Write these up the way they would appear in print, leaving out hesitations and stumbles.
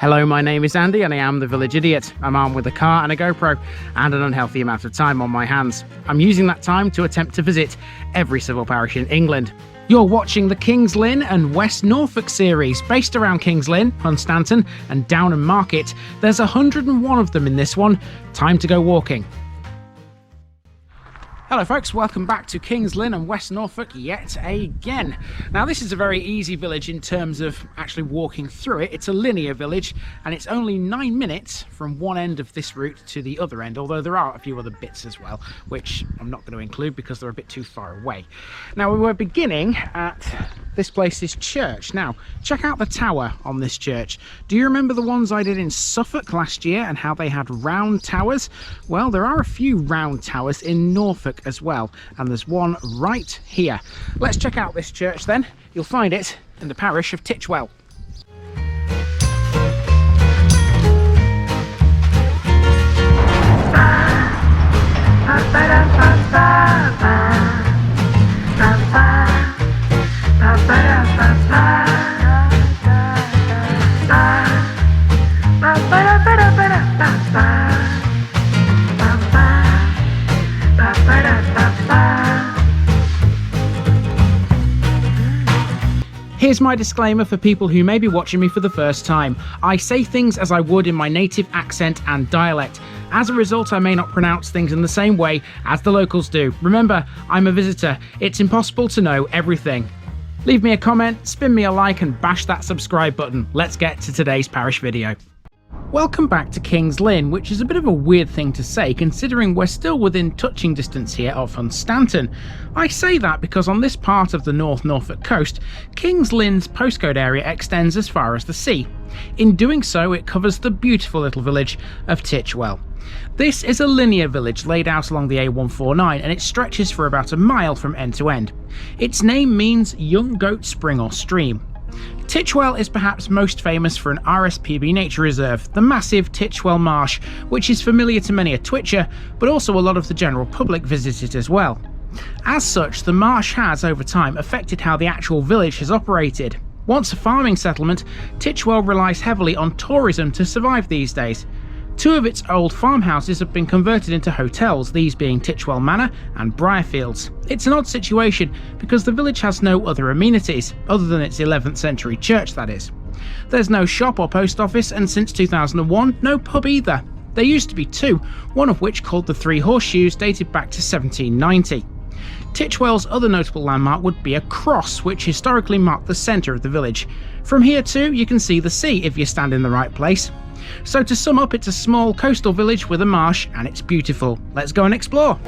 Hello, my name is Andy and I am the Village Idiot. I'm armed with a car and a GoPro and an unhealthy amount of time on my hands. I'm using that time to attempt to visit every civil parish in England. You're watching the Kings Lynn and West Norfolk series based around Kings Lynn, Hunstanton and Downham Market. There's 101 of them in this one. Time to go walking. Hello folks, welcome back to Kings Lynn and West Norfolk yet again. Now this is a very easy village in terms of actually walking through it. It's a linear village and it's only 9 minutes from one end of this route to the other end, although there are a few other bits as well, which I'm not going to include because they're a bit too far away. Now we were beginning at this place's church. Now check out the tower on this church. Do you remember the ones I did in Suffolk last year and how they had round towers? Well, there are a few round towers in Norfolk as well, and there's one right here. Let's check out this church then. You'll find it in the parish of Titchwell. Here's my disclaimer for people who may be watching me for the first time. I say things as I would in my native accent and dialect. As a result, I may not pronounce things in the same way as the locals do. Remember, I'm a visitor. It's impossible to know everything. Leave me a comment, spin me a like and bash that subscribe button. Let's get to today's parish video. Welcome back to Kings Lynn, which is a bit of a weird thing to say considering we're still within touching distance here of Hunstanton. I say that because on this part of the North Norfolk Coast, Kings Lynn's postcode area extends as far as the sea. In doing so, it covers the beautiful little village of Titchwell. This is a linear village laid out along the A149 and it stretches for about a mile from end to end. Its name means young goat spring or stream. Titchwell is perhaps most famous for an RSPB nature reserve, the massive Titchwell Marsh, which is familiar to many a Twitcher, but also a lot of the general public visit it as well. As such, the marsh has, over time, affected how the actual village has operated. Once a farming settlement, Titchwell relies heavily on tourism to survive these days. Two of its old farmhouses have been converted into hotels, these being Titchwell Manor and Briarfields. It's an odd situation because the village has no other amenities, other than its 11th century church that is. There's no shop or post office and since 2001 no pub either. There used to be two, one of which called the Three Horseshoes dated back to 1790. Titchwell's other notable landmark would be a cross which historically marked the centre of the village. From here too you can see the sea if you stand in the right place. So to sum up, it's a small coastal village with a marsh and it's beautiful. Let's go and explore.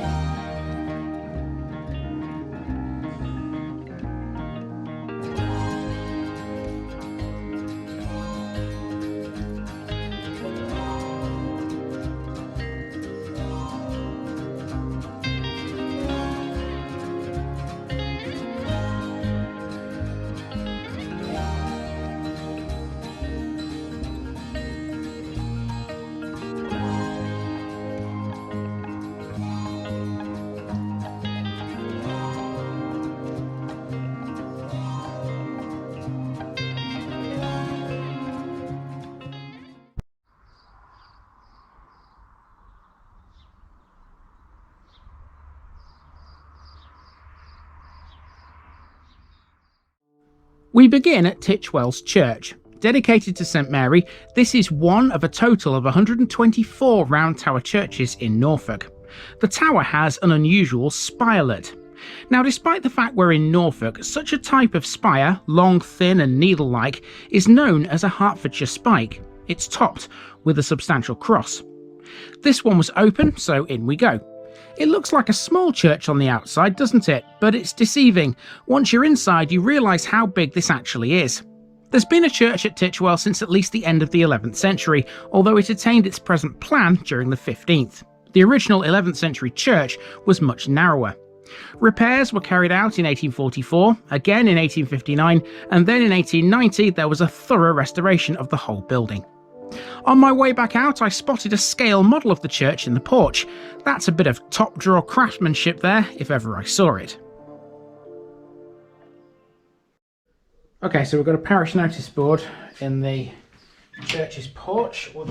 We begin at Titchwell's church. Dedicated to St Mary, this is one of a total of 124 round tower churches in Norfolk. The tower has an unusual spirelet. Now, despite the fact we're in Norfolk, such a type of spire, long, thin and needle-like, is known as a Hertfordshire spike. It's topped with a substantial cross. This one was open, so in we go. It looks like a small church on the outside, doesn't it? But it's deceiving. Once you're inside, you realise how big this actually is. There's been a church at Titchwell since at least the end of the 11th century, although it attained its present plan during the 15th. The original 11th century church was much narrower. Repairs were carried out in 1844, again in 1859, and then in 1890 there was a thorough restoration of the whole building. On my way back out, I spotted a scale model of the church in the porch. That's a bit of top-drawer craftsmanship there, if ever I saw it. Okay, so we've got a parish notice board in the church's porch. We'll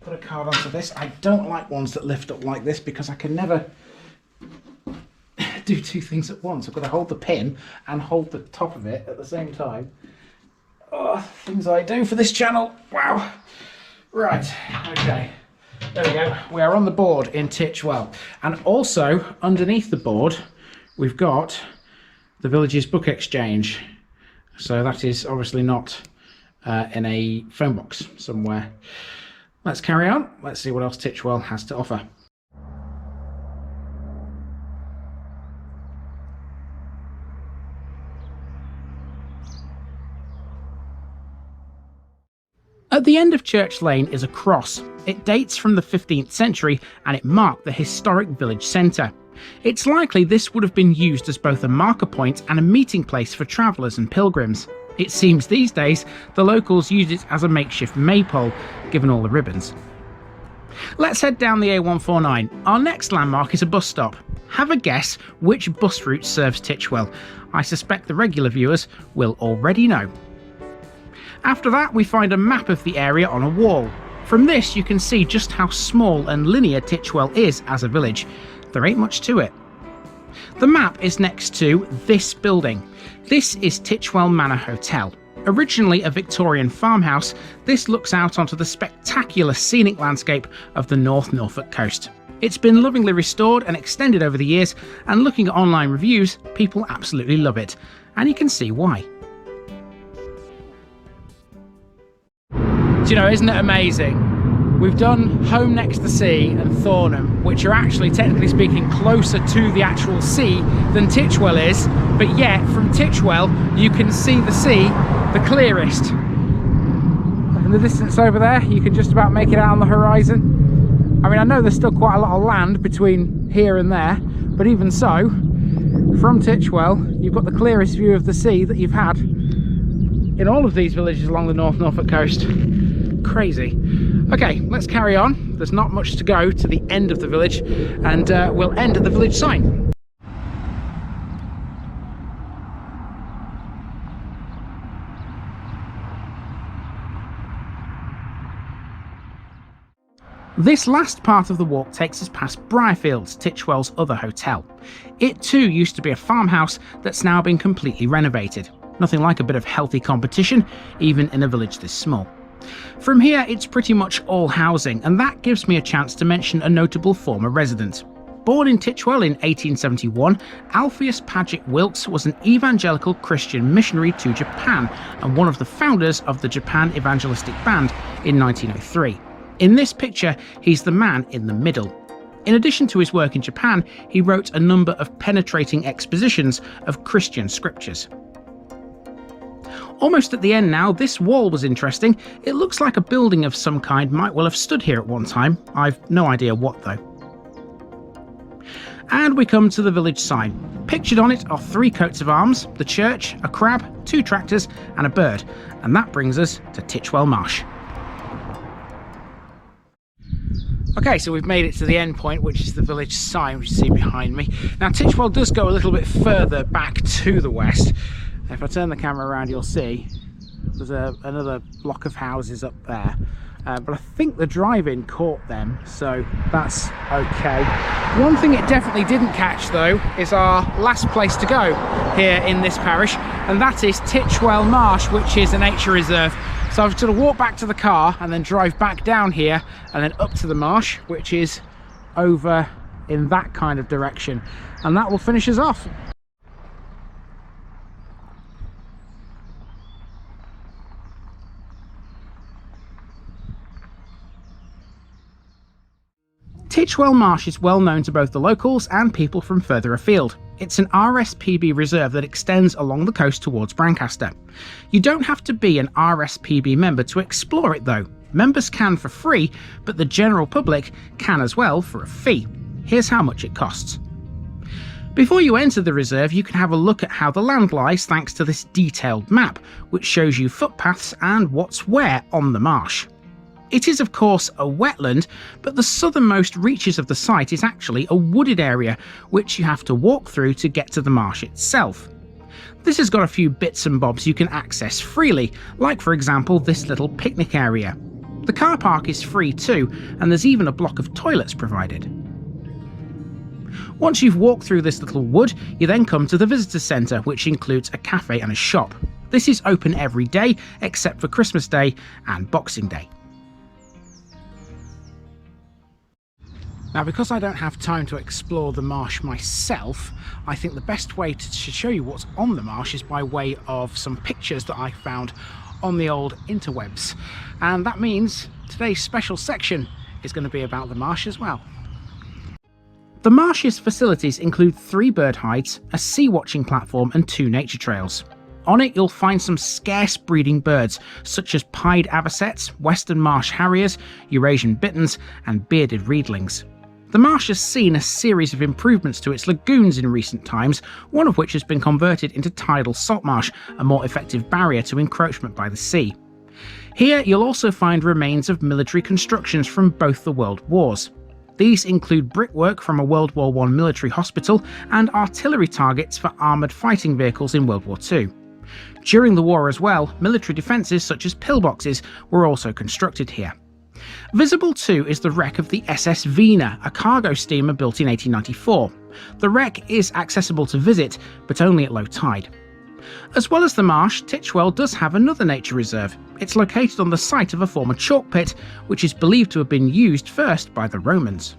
put a card onto this. I don't like ones that lift up like this because I can never do two things at once. I've got to hold the pin and hold the top of it at the same time. Oh, things I do for this channel. Wow. Right, okay. There we go. We are on the board in Titchwell. And also, underneath the board, we've got the village's book exchange. So that is obviously not in a phone box somewhere. Let's carry on. Let's see what else Titchwell has to offer. At the end of Church Lane is a cross. It dates from the 15th century and it marked the historic village centre. It's likely this would have been used as both a marker point and a meeting place for travellers and pilgrims. It seems these days the locals use it as a makeshift maypole, given all the ribbons. Let's head down the A149. Our next landmark is a bus stop. Have a guess which bus route serves Titchwell. I suspect the regular viewers will already know. After that, we find a map of the area on a wall. From this, you can see just how small and linear Titchwell is as a village. There ain't much to it. The map is next to this building. This is Titchwell Manor Hotel. Originally a Victorian farmhouse, this looks out onto the spectacular scenic landscape of the North Norfolk Coast. It's been lovingly restored and extended over the years, and looking at online reviews, people absolutely love it. And you can see why. Do you know, isn't it amazing? We've done Home Next to Sea and Thornham, which are actually, technically speaking, closer to the actual sea than Titchwell is, but yet from Titchwell you can see the sea the clearest. In the distance over there, you can just about make it out on the horizon. I mean, I know there's still quite a lot of land between here and there, but even so, from Titchwell, you've got the clearest view of the sea that you've had in all of these villages along the North Norfolk coast. Crazy. Okay, let's carry on. There's not much to go to the end of the village, and we'll end at the village sign. This last part of the walk takes us past Briarfields, Titchwell's other hotel. It too used to be a farmhouse that's now been completely renovated. Nothing like a bit of healthy competition, even in a village this small. From here, it's pretty much all housing, and that gives me a chance to mention a notable former resident. Born in Titchwell in 1871, Alpheus Paget Wilkes was an evangelical Christian missionary to Japan and one of the founders of the Japan Evangelistic Band in 1903. In this picture, he's the man in the middle. In addition to his work in Japan, he wrote a number of penetrating expositions of Christian scriptures. Almost at the end now, this wall was interesting. It looks like a building of some kind might well have stood here at one time. I've no idea what though. And we come to the village sign. Pictured on it are 3 coats of arms, the church, a crab, 2 tractors and a bird. And that brings us to Titchwell Marsh. Okay, so we've made it to the end point, which is the village sign, which you see behind me. Now, Titchwell does go a little bit further back to the west. If I turn the camera around, you'll see there's another block of houses up there. But I think the drive-in caught them, so that's okay. One thing it definitely didn't catch, though, is our last place to go here in this parish, and that is Titchwell Marsh, which is a nature reserve. So I've got to walk back to the car and then drive back down here and then up to the marsh, which is over in that kind of direction, and that will finish us off. Titchwell Marsh is well known to both the locals and people from further afield. It's an RSPB reserve that extends along the coast towards Brancaster. You don't have to be an RSPB member to explore it though. Members can for free, but the general public can as well for a fee. Here's how much it costs. Before you enter the reserve, you can have a look at how the land lies thanks to this detailed map, which shows you footpaths and what's where on the marsh. It is of course a wetland, but the southernmost reaches of the site is actually a wooded area, which you have to walk through to get to the marsh itself. This has got a few bits and bobs you can access freely, like for example this little picnic area. The car park is free too, and there's even a block of toilets provided. Once you've walked through this little wood, you then come to the visitor centre, which includes a cafe and a shop. This is open every day except for Christmas Day and Boxing Day. Now, because I don't have time to explore the marsh myself, I think the best way to show you what's on the marsh is by way of some pictures that I found on the old interwebs. And that means today's special section is going to be about the marsh as well. The marsh's facilities include 3 bird hides, a sea watching platform and 2 nature trails. On it you'll find some scarce breeding birds such as pied avocets, western marsh harriers, Eurasian bitterns and bearded reedlings. The marsh has seen a series of improvements to its lagoons in recent times, one of which has been converted into tidal salt marsh, a more effective barrier to encroachment by the sea. Here you'll also find remains of military constructions from both the World Wars. These include brickwork from a World War I military hospital and artillery targets for armoured fighting vehicles in World War II. During the war as well, military defences such as pillboxes were also constructed here. Visible too is the wreck of the SS Wiener, a cargo steamer built in 1894. The wreck is accessible to visit, but only at low tide. As well as the marsh, Titchwell does have another nature reserve. It's located on the site of a former chalk pit, which is believed to have been used first by the Romans.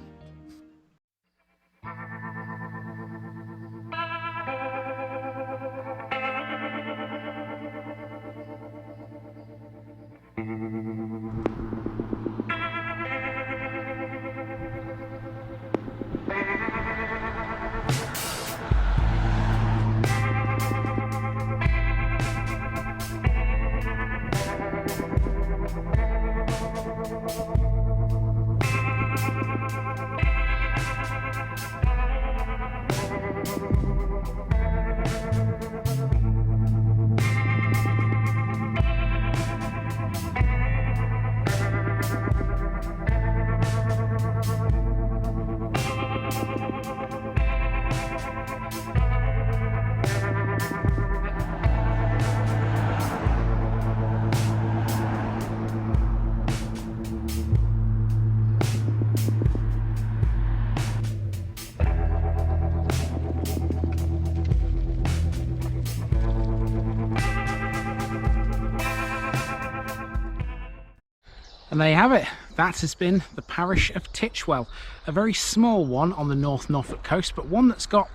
And there you have it. That has been the parish of Titchwell, a very small one on the North Norfolk coast, but one that's got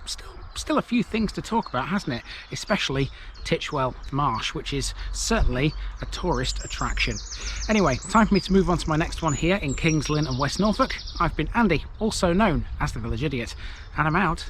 still a few things to talk about, hasn't it? Especially Titchwell Marsh, which is certainly a tourist attraction. Anyway, time for me to move on to my next one here in Kings Lynn and West Norfolk. I've been Andy, also known as the Village Idiot, and I'm out.